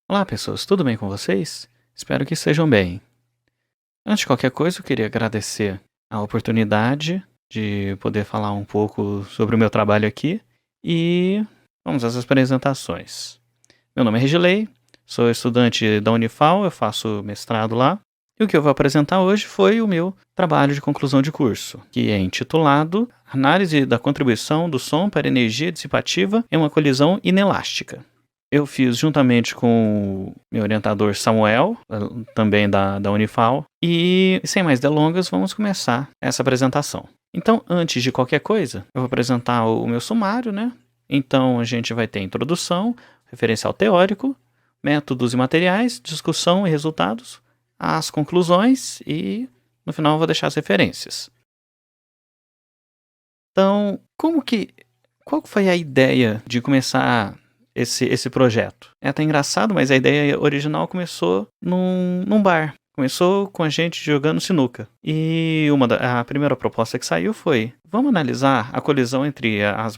Olá, pessoas, tudo bem com vocês? Espero que estejam bem. Antes de qualquer coisa, eu queria agradecer a oportunidade de poder falar um pouco sobre o meu trabalho aqui e vamos às apresentações. Meu nome é Regilei, sou estudante da Unifal, eu faço mestrado lá. E o que eu vou apresentar hoje foi o meu trabalho de conclusão de curso, que é intitulado Análise da contribuição do som para energia dissipativa em uma colisão inelástica. Eu fiz juntamente com o meu orientador Samuel, também da Unifal. E sem mais delongas, vamos começar essa apresentação. Então, antes de qualquer coisa, eu vou apresentar o meu sumário, né? Então, a gente vai ter introdução, referencial teórico, métodos e materiais, discussão e resultados, as conclusões e, no final, eu vou deixar as referências. Então, qual foi a ideia de começar esse projeto? É até engraçado, mas a ideia original começou num bar. Começou com a gente jogando sinuca. E a primeira proposta que saiu foi: vamos analisar a colisão entre as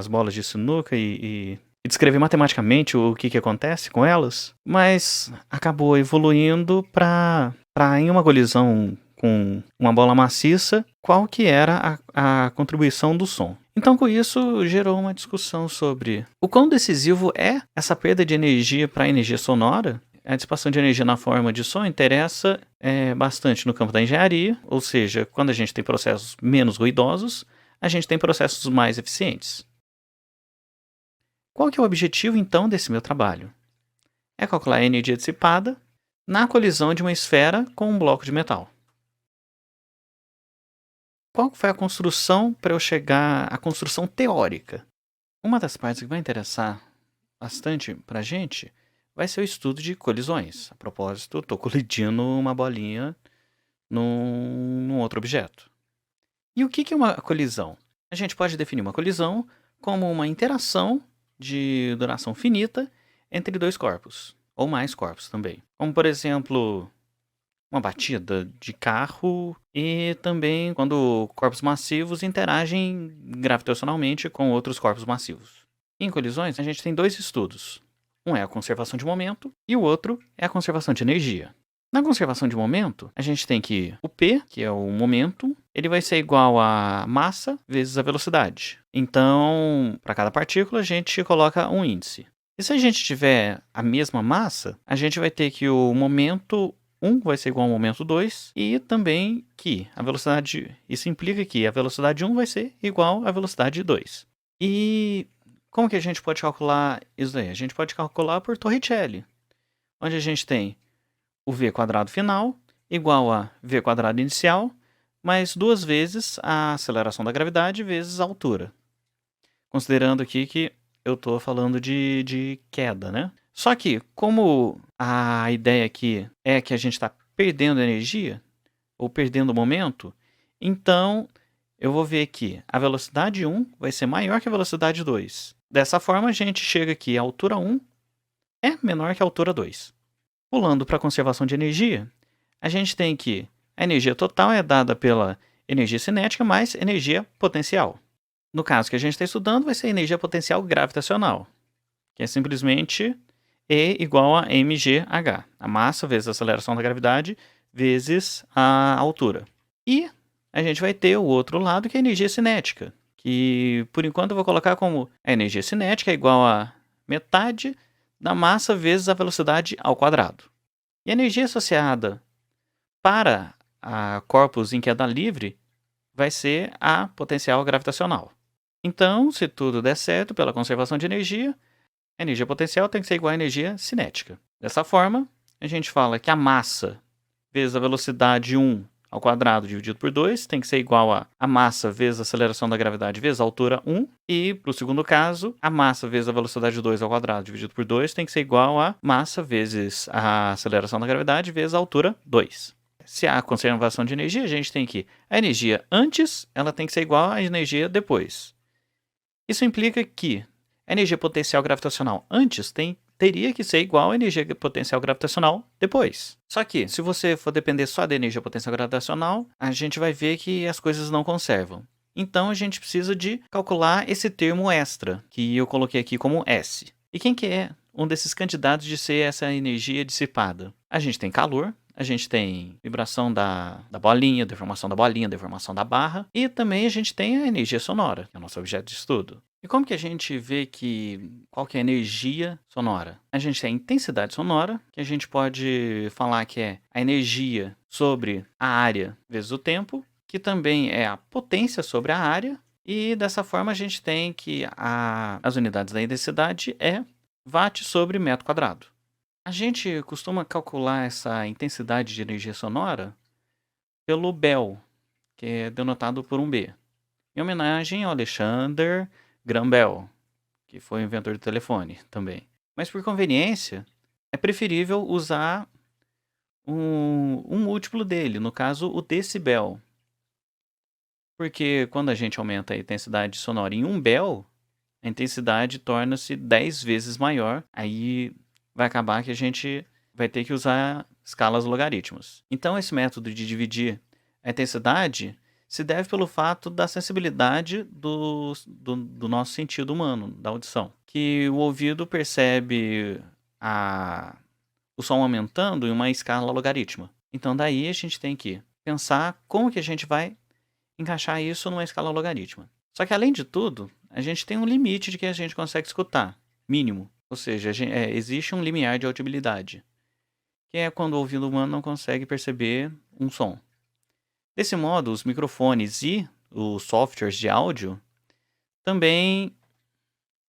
bolas de sinuca e descrever matematicamente o que acontece com elas. Mas acabou evoluindo para em uma colisão com uma bola maciça, qual que era a contribuição do som. Então, com isso, gerou uma discussão sobre o quão decisivo é essa perda de energia para a energia sonora. A dissipação de energia na forma de som interessa bastante no campo da engenharia, ou seja, quando a gente tem processos menos ruidosos, a gente tem processos mais eficientes. Qual que é o objetivo, então, desse meu trabalho? É calcular a energia dissipada na colisão de uma esfera com um bloco de metal. Qual foi a construção para eu chegar à construção teórica? Uma das partes que vai interessar bastante para a gente vai ser o estudo de colisões. A propósito, estou colidindo uma bolinha num outro objeto. E o que é uma colisão? A gente pode definir uma colisão como uma interação de duração finita entre dois corpos, ou mais corpos também. Como, por exemplo, uma batida de carro e também quando corpos massivos interagem gravitacionalmente com outros corpos massivos. Em colisões, a gente tem dois estudos. Um é a conservação de momento e o outro é a conservação de energia. Na conservação de momento, a gente tem que o P, que é o momento, ele vai ser igual a massa vezes a velocidade. Então, para cada partícula, a gente coloca um índice. E se a gente tiver a mesma massa, a gente vai ter que o momento 1 vai ser igual ao momento 2 e também que a velocidade... Isso implica que a velocidade 1 vai ser igual à velocidade 2. E como que a gente pode calcular isso daí? A gente pode calcular por Torricelli, onde a gente tem o v quadrado final igual a v quadrado inicial mais 2 vezes a aceleração da gravidade vezes a altura. Considerando aqui que eu estou falando de queda, né? Só que, como a ideia aqui é que a gente está perdendo energia, ou perdendo o momento, então eu vou ver que a velocidade 1 vai ser maior que a velocidade 2. Dessa forma, a gente chega aqui, a altura 1 é menor que a altura 2. Pulando para a conservação de energia, a gente tem que a energia total é dada pela energia cinética mais energia potencial. No caso que a gente está estudando, vai ser a energia potencial gravitacional, que é simplesmente E igual a mgh, a massa vezes a aceleração da gravidade vezes a altura. E a gente vai ter o outro lado, que é a energia cinética, que por enquanto eu vou colocar como a energia cinética é igual a metade da massa vezes a velocidade ao quadrado. E a energia associada para a corpos em queda livre vai ser a potencial gravitacional. Então, se tudo der certo pela conservação de energia, a energia potencial tem que ser igual à energia cinética. Dessa forma, a gente fala que a massa vezes a velocidade 1 ao quadrado dividido por 2 tem que ser igual a massa vezes a aceleração da gravidade vezes a altura 1. E, para o segundo caso, a massa vezes a velocidade 2 ao quadrado dividido por 2 tem que ser igual a massa vezes a aceleração da gravidade vezes a altura 2. Se há conservação de energia, a gente tem que a energia antes ela tem que ser igual à energia depois. Isso implica que a energia potencial gravitacional antes teria que ser igual à energia potencial gravitacional depois. Só que, se você for depender só da energia potencial gravitacional, a gente vai ver que as coisas não conservam. Então, a gente precisa de calcular esse termo extra, que eu coloquei aqui como S. E quem que é um desses candidatos de ser essa energia dissipada? A gente tem calor, a gente tem vibração da bolinha, deformação da bolinha, deformação da barra, e também a gente tem a energia sonora, que é o nosso objeto de estudo. E como que a gente vê qual que é a energia sonora? A gente tem a intensidade sonora, que a gente pode falar que é a energia sobre a área vezes o tempo, que também é a potência sobre a área, e dessa forma a gente tem que as unidades da intensidade é watt sobre metro quadrado. A gente costuma calcular essa intensidade de energia sonora pelo Bell, que é denotado por um B, em homenagem ao Alexander Graham Bell, que foi o inventor do telefone também. Mas por conveniência, é preferível usar um múltiplo dele, no caso o decibel. Porque quando a gente aumenta a intensidade sonora em 1 Bell, a intensidade torna-se 10 vezes maior. Aí vai acabar que a gente vai ter que usar escalas logarítmicas. Então esse método de dividir a intensidade se deve pelo fato da sensibilidade do nosso sentido humano, da audição. Que o ouvido percebe o som aumentando em uma escala logarítmica. Então daí a gente tem que pensar como que a gente vai encaixar isso numa escala logarítmica. Só que além de tudo, a gente tem um limite de que a gente consegue escutar, mínimo. Ou seja, existe um limiar de audibilidade, que é quando o ouvido humano não consegue perceber um som. Desse modo, os microfones e os softwares de áudio também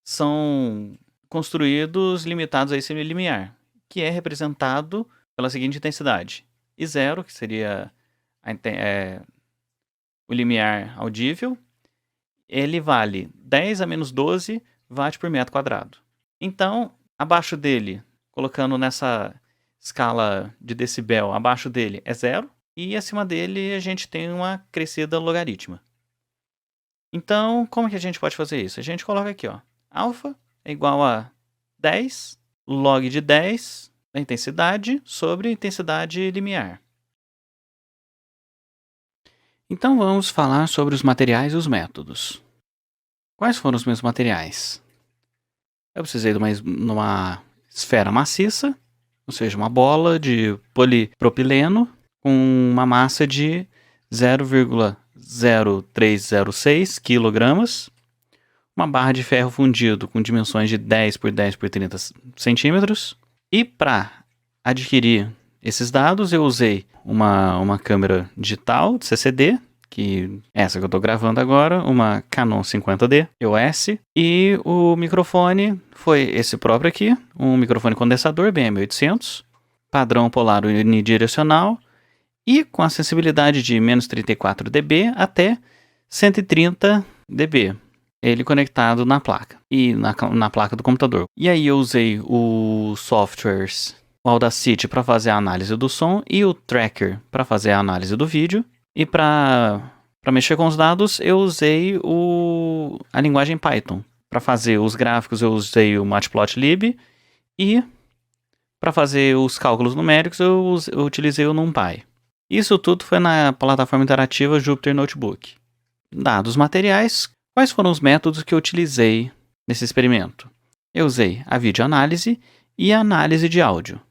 são construídos limitados a esse limiar, que é representado pela seguinte intensidade. E 0, que seria o limiar audível, ele vale 10 a menos 12 watts por metro quadrado. Então, abaixo dele, colocando nessa escala de decibel, abaixo dele é 0, e acima dele a gente tem uma crescida logarítmica. Então, como que a gente pode fazer isso? A gente coloca aqui, ó, alfa é igual a 10 log de 10 da intensidade sobre a intensidade limiar. Então vamos falar sobre os materiais e os métodos. Quais foram os meus materiais? Eu precisei de uma esfera maciça, ou seja, uma bola de polipropileno com uma massa de 0,0306 kg, uma barra de ferro fundido com dimensões de 10 por 10 por 30 centímetros. E para adquirir esses dados, eu usei uma câmera digital de CCD, que é essa que eu estou gravando agora, uma Canon 50D EOS, e o microfone foi esse próprio aqui, um microfone condensador BM800, padrão polar unidirecional, e com a sensibilidade de menos 34 dB até 130 dB. Ele conectado na placa, e na placa do computador. E aí eu usei os softwares, o Audacity para fazer a análise do som e o Tracker para fazer a análise do vídeo. E para mexer com os dados, eu usei a linguagem Python. Para fazer os gráficos, eu usei o Matplotlib. E para fazer os cálculos numéricos, eu utilizei o NumPy. Isso tudo foi na plataforma interativa Jupyter Notebook. Dados materiais, quais foram os métodos que eu utilizei nesse experimento? Eu usei a videoanálise e a análise de áudio.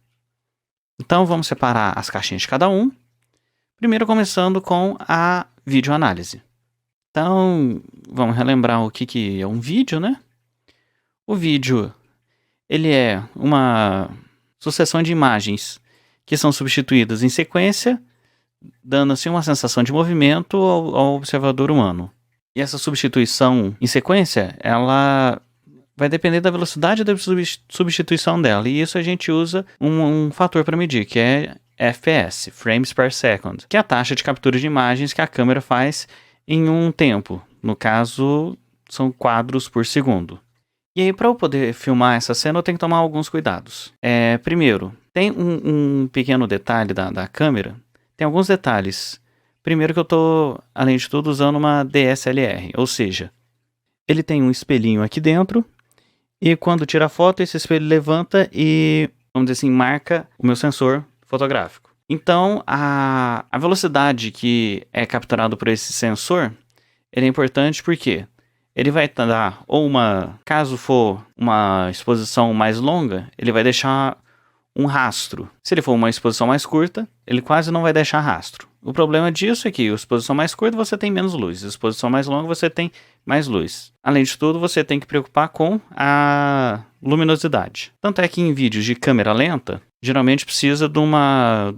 Então vamos separar as caixinhas de cada um. Primeiro começando com a videoanálise. Então, vamos relembrar o que é um vídeo, né? O vídeo, ele é uma sucessão de imagens que são substituídas em sequência, dando assim uma sensação de movimento ao observador humano. E essa substituição em sequência, ela vai depender da velocidade da substituição dela. E isso a gente usa um fator para medir, que é FPS, Frames per Second, que é a taxa de captura de imagens que a câmera faz em um tempo. No caso, são quadros por segundo. E aí, para eu poder filmar essa cena, eu tenho que tomar alguns cuidados. Primeiro, tem um pequeno detalhe da câmera. Tem alguns detalhes. Primeiro que eu estou, além de tudo, usando uma DSLR. Ou seja, ele tem um espelhinho aqui dentro. E quando tira a foto, esse espelho levanta e, vamos dizer assim, marca o meu sensor fotográfico. Então, a velocidade que é capturada por esse sensor, ele é importante porque ele vai dar caso for uma exposição mais longa, ele vai deixar um rastro. Se ele for uma exposição mais curta, ele quase não vai deixar rastro. O problema disso é que a exposição mais curta você tem menos luz, a exposição mais longa você tem mais luz. Além de tudo, você tem que preocupar com a luminosidade. Tanto é que em vídeos de câmera lenta, geralmente precisa de uma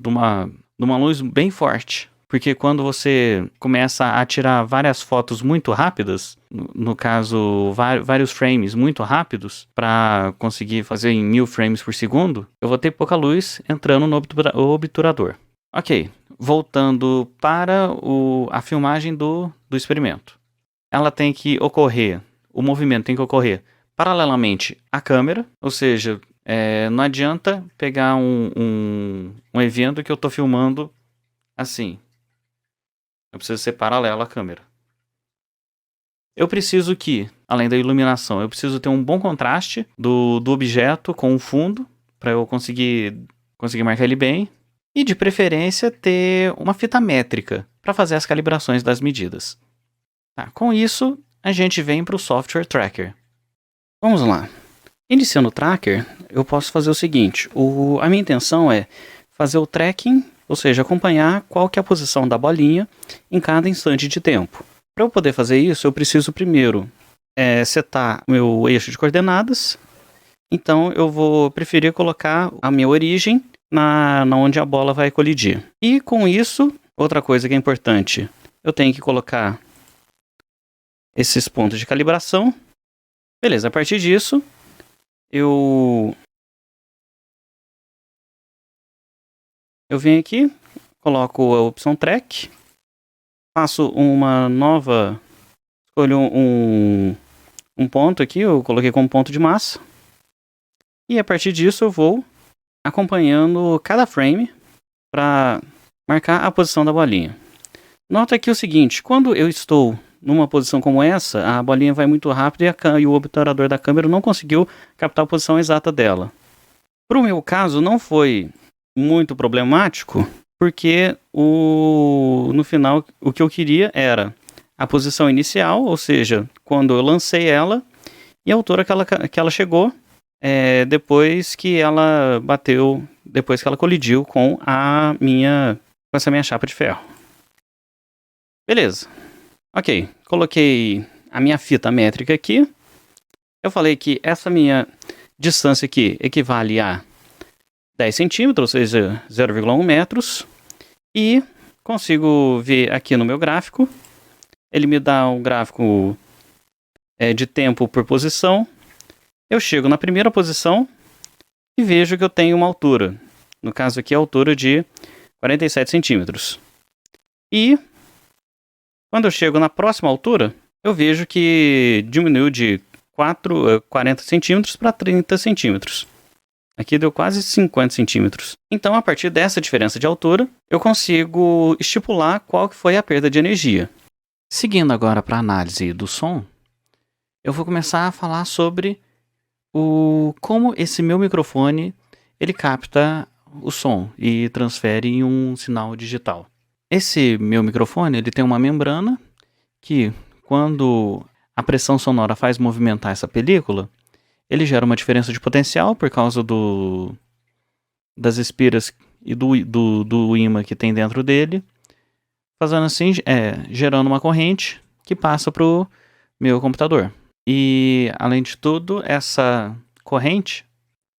luz bem forte. Porque quando você começa a tirar várias fotos muito rápidas, no caso, vários frames muito rápidos, para conseguir fazer em 1000 frames por segundo, eu vou ter pouca luz entrando no obturador. Ok, voltando para a filmagem do experimento. Ela tem que ocorrer, o movimento tem que ocorrer paralelamente à câmera, ou seja, não adianta pegar um evento que eu estou filmando assim. Eu preciso ser paralelo à câmera. Eu preciso que, além da iluminação, eu preciso ter um bom contraste do objeto com o fundo, para eu conseguir marcar ele bem. E, de preferência, ter uma fita métrica para fazer as calibrações das medidas. Tá, com isso, a gente vem para o Software Tracker. Vamos lá. Iniciando o Tracker, eu posso fazer o seguinte. A minha intenção é fazer o tracking, ou seja, acompanhar qual que é a posição da bolinha em cada instante de tempo. Para eu poder fazer isso, eu preciso primeiro setar o meu eixo de coordenadas. Então, eu vou preferir colocar a minha origem na onde a bola vai colidir. E com isso, outra coisa que é importante, eu tenho que colocar esses pontos de calibração. Beleza, a partir disso, eu venho aqui, coloco a opção Track, faço uma nova, escolho um ponto aqui, eu coloquei como ponto de massa. E a partir disso eu vou acompanhando cada frame para marcar a posição da bolinha. Nota aqui o seguinte, quando eu estou numa posição como essa, a bolinha vai muito rápido e o obturador da câmera não conseguiu captar a posição exata dela. Para o meu caso, não foi muito problemático, porque no final o que eu queria era a posição inicial, ou seja, quando eu lancei ela, e a altura que ela chegou depois que ela bateu, depois que ela colidiu com essa minha chapa de ferro. Beleza. Ok, coloquei a minha fita métrica aqui. Eu falei que essa minha distância aqui equivale a 10 centímetros, ou seja, 0,1 metros. E consigo ver aqui no meu gráfico. Ele me dá um gráfico de tempo por posição. Eu chego na primeira posição e vejo que eu tenho uma altura. No caso aqui, a altura de 47 centímetros. E quando eu chego na próxima altura, eu vejo que diminuiu de 40 centímetros para 30 centímetros. Aqui deu quase 50 centímetros. Então, a partir dessa diferença de altura, eu consigo estipular qual que foi a perda de energia. Seguindo agora para a análise do som, eu vou começar a falar sobre como esse meu microfone ele capta o som e transfere em um sinal digital. Esse meu microfone ele tem uma membrana que, quando a pressão sonora faz movimentar essa película, ele gera uma diferença de potencial por causa das espiras e do ímã que tem dentro dele, fazendo assim, gerando uma corrente que passa para o meu computador. E, além de tudo, essa corrente,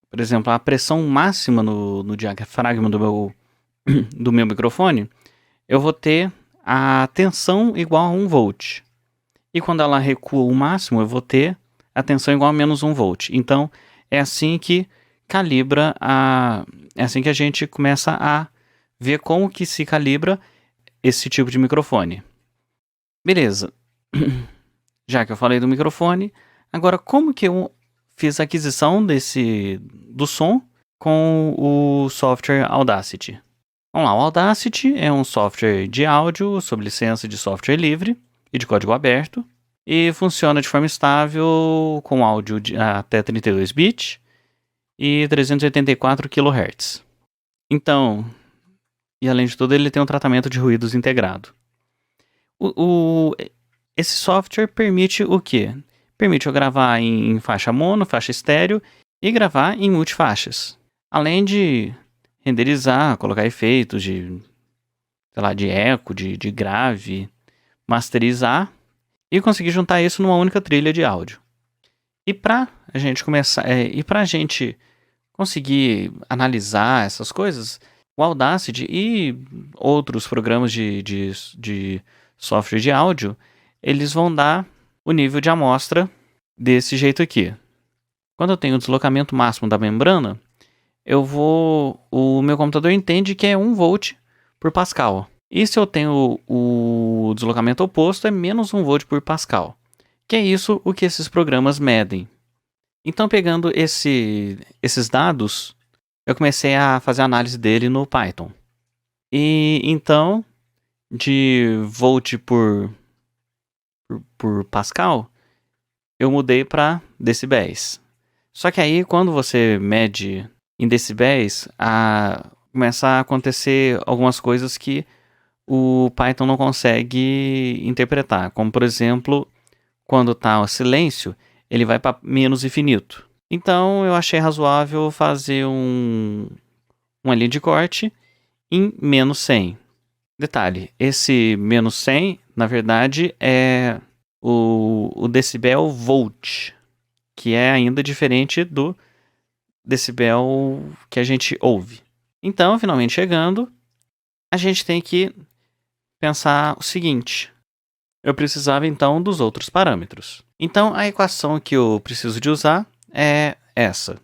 por exemplo, a pressão máxima no diafragma do meu microfone, eu vou ter a tensão igual a 1 volt. E quando ela recua o máximo, eu vou ter a tensão igual a menos 1 volt. Então, é assim que calibra é assim que a gente começa a ver como que se calibra esse tipo de microfone. Beleza. Já que eu falei do microfone, agora como que eu fiz a aquisição do som com o software Audacity? Vamos lá, o Audacity é um software de áudio sob licença de software livre e de código aberto e funciona de forma estável com áudio até 32 bits e 384 kHz. Então, e além de tudo, ele tem um tratamento de ruídos integrado. Esse software permite o quê? Permite eu gravar em faixa mono, faixa estéreo e gravar em multifaixas. Além de renderizar, colocar efeitos de, sei lá, de eco, de grave, masterizar e conseguir juntar isso numa única trilha de áudio. E para a gente começar, pra gente conseguir analisar essas coisas, o Audacity e outros programas de software de áudio, eles vão dar o nível de amostra desse jeito aqui. Quando eu tenho o deslocamento máximo da membrana, o meu computador entende que é 1 volt por pascal. E se eu tenho o deslocamento oposto, é menos 1 volt por pascal. Que é isso o que esses programas medem. Então, pegando esses dados, eu comecei a fazer a análise dele no Python. E então, de volt por pascal, eu mudei para decibéis. Só que aí, quando você mede em decibéis, começa a acontecer algumas coisas que o Python não consegue interpretar. Como, por exemplo, quando está o silêncio, ele vai para menos infinito. Então, eu achei razoável fazer uma linha de corte em menos 100. Detalhe, esse menos 100, na verdade, é o decibel volt, que é ainda diferente do decibel que a gente ouve. Então, finalmente chegando, a gente tem que pensar o seguinte. Eu precisava, então, dos outros parâmetros. Então, a equação que eu preciso de usar é essa,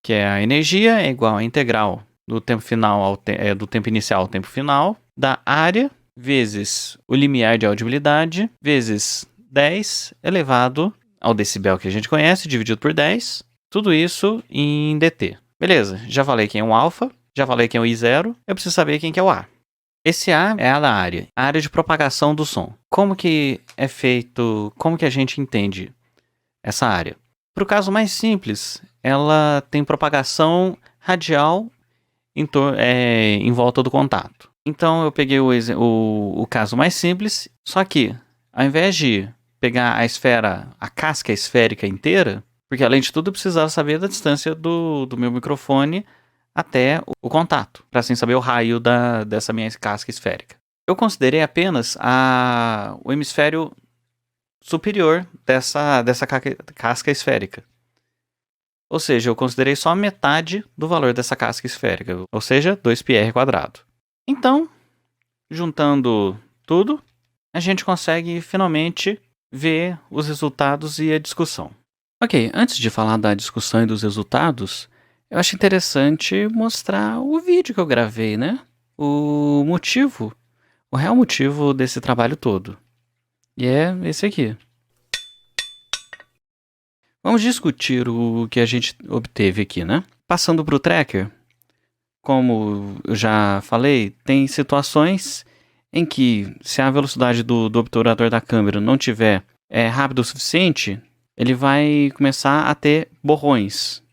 que é a energia é igual à integral do tempo final do tempo inicial ao tempo final, da área vezes o limiar de audibilidade, vezes 10 elevado ao decibel que a gente conhece, dividido por 10. Tudo isso em dt. Beleza, já falei quem é o alfa, já falei quem é o I0, eu preciso saber quem que é o A. Esse A é a área de propagação do som. Como que é feito, como que a gente entende essa área? Para o caso mais simples, ela tem propagação radial em volta do contato. Então eu peguei o caso mais simples, só que ao invés de pegar a casca esférica inteira, porque além de tudo eu precisava saber da distância do meu microfone até o contato, para assim saber o raio dessa minha casca esférica. Eu considerei apenas o hemisfério superior dessa casca esférica. Ou seja, eu considerei só metade do valor dessa casca esférica, ou seja, 2πr². Então, juntando tudo, a gente consegue finalmente ver os resultados e a discussão. Ok, antes de falar da discussão e dos resultados, eu acho interessante mostrar o vídeo que eu gravei, né? O real motivo desse trabalho todo. E é esse aqui. Vamos discutir o que a gente obteve aqui, né? Passando para o tracker, como eu já falei, tem situações em que, se a velocidade do obturador da câmera não tiver rápido o suficiente, ele vai começar a ter borrões.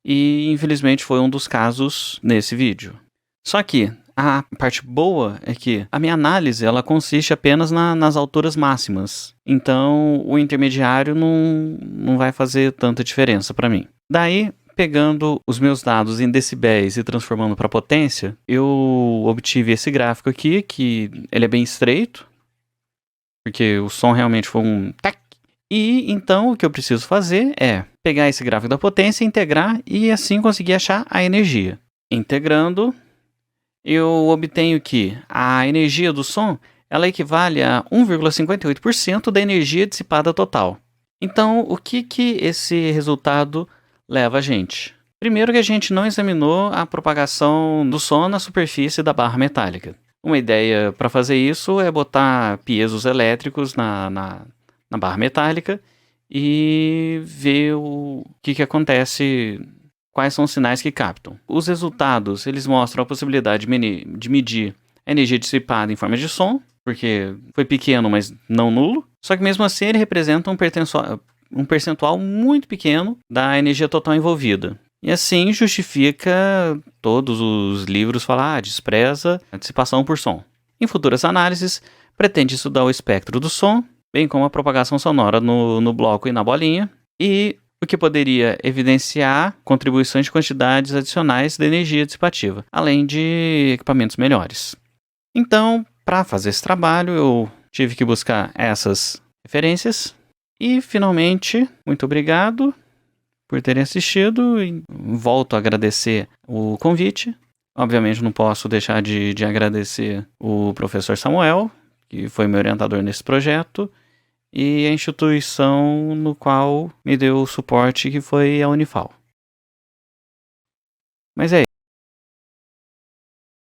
E, infelizmente, foi um dos casos nesse vídeo. Só que a parte boa é que a minha análise ela consiste apenas nas alturas máximas. Então, o intermediário não vai fazer tanta diferença para mim. Daí, pegando os meus dados em decibéis e transformando para potência, eu obtive esse gráfico aqui, que ele é bem estreito, porque o som realmente foi um tac. E então o que eu preciso fazer é pegar esse gráfico da potência, integrar e assim conseguir achar a energia. Integrando, eu obtenho que a energia do som ela equivale a 1,58% da energia dissipada total. Então, o que esse resultado leva a gente? Primeiro que a gente não examinou a propagação do som na superfície da barra metálica. Uma ideia para fazer isso é botar piesos elétricos na barra metálica e ver o que acontece, quais são os sinais que captam. Os resultados, eles mostram a possibilidade de medir a energia dissipada em forma de som, porque foi pequeno, mas não nulo. Só que mesmo assim ele representa um percentual muito pequeno da energia total envolvida. E assim justifica todos os livros falar despreza a dissipação por som. Em futuras análises, pretende estudar o espectro do som, bem como a propagação sonora no bloco e na bolinha, e o que poderia evidenciar contribuições de quantidades adicionais de energia dissipativa, além de equipamentos melhores. Então, para fazer esse trabalho, eu tive que buscar essas referências. E, finalmente, muito obrigado por terem assistido. E volto a agradecer o convite. Obviamente, não posso deixar de agradecer o professor Samuel, que foi meu orientador nesse projeto, e a instituição no qual me deu o suporte, que foi a Unifal. Mas é